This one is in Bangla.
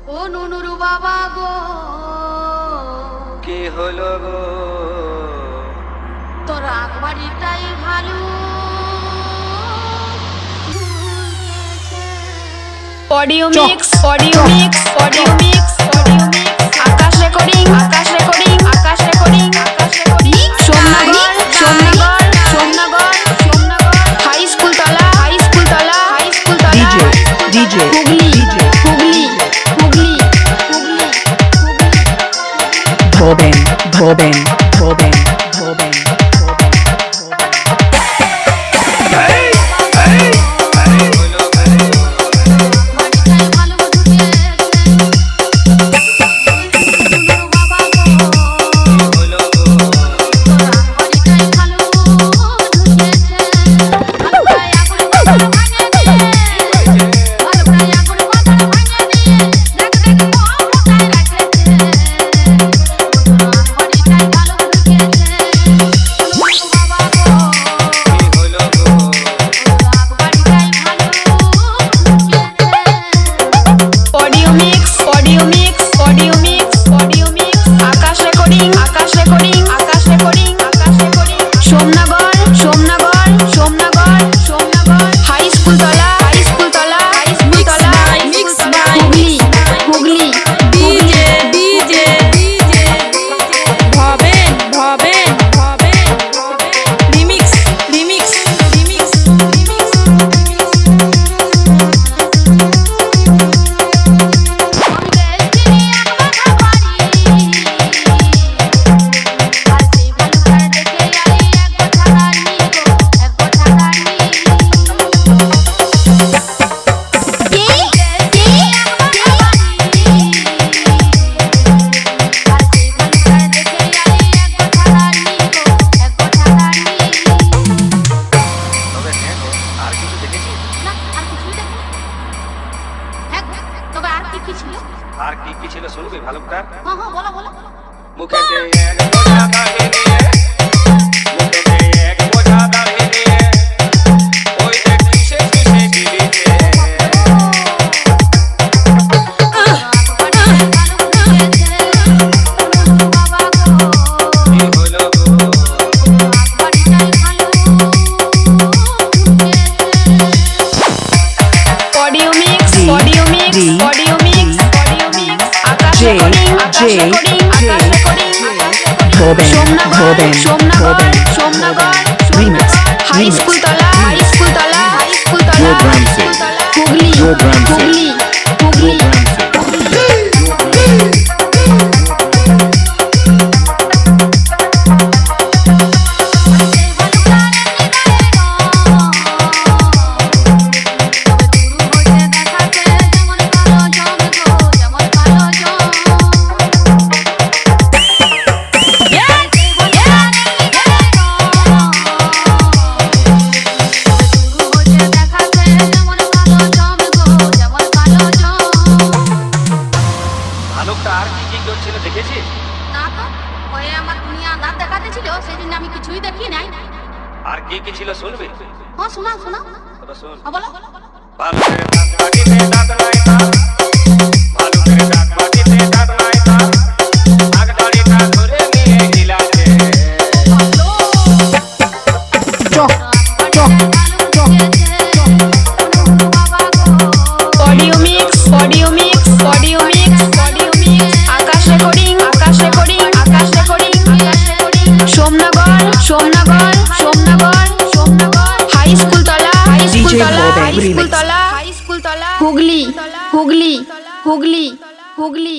ও নুনুর বাবা গো, কি হলো গো? তোর আকবাড়িটাই ভালো। Audio mix, audio mix, audio mix, audio mix. Akash recording, Akash recording, Akash recording, Akash recording. Somnagar, Somnagar, Somnagar, Somnagar. High school তলা, হাই স্কুল তলা, হাই স্কুল তলা। DJ, DJ, Hooghly, Hooghly, Hooghly, Hooghly. ধোবেন, ধোবেন, ধোবেন, ধোবেন। আর কি কি ছিল শুনবি ভালো করে? হ্যাঁ হ্যাঁ বলো বলো। মুখেতে এক বোঝা দাড়ি নিয়ে, মুখেতে এক বোঝা দাড়ি নিয়ে, ওই দেখ কিসে কিসে গিলিছে। কি হলো গো? Audio mix, audio mix, audio mix, audio mix. Akash recording, Akash recording, Akash recording, Akash recording. ধোবেন, সোমনগর, ধোবেন, সোমনগর, ধোবেন, সোমনগর, Remix, সোমনগর। High remix. School তলা, হাই স্কুল তলা, হাই স্কুল তলা, Your drum high set. School তলা। Hooghly, Your drum set. Hooghly, Hooghly. ভালুকটা আর কি কি করছিল দেখেছিস? না তো, ওই আমার দুনিয়া দাঁত দেখাতে ছিল, সেই জন্য আমি কিছুই দেখি নাই। আর কি কি ছিল শুনবি? হ্যাঁ শোনাও শোনাও। তবে শোন। হ্যাঁ বলো। ভালুকের দাঁত কাটিতে দাঁত নাই তার, ভালুকের দাঁত কাটিতে দাঁত নাই তার, নাক দাড়িটা ধরে নিয়ে গিলাছে। চক, চক, চক। Audio mix, audio mix, audio mix, audio mix. Akash recording, Akash recording, Akash recording, Akash recording. Somnagar, Somnagar, Somnagar, Somnagar. High school তলা, হাই স্কুল DJ তলা, Bob হাই স্কুল Remix. তলা, হাই স্কুল তলা। হুগলি, হুগলি, হুগলি, হুগলি।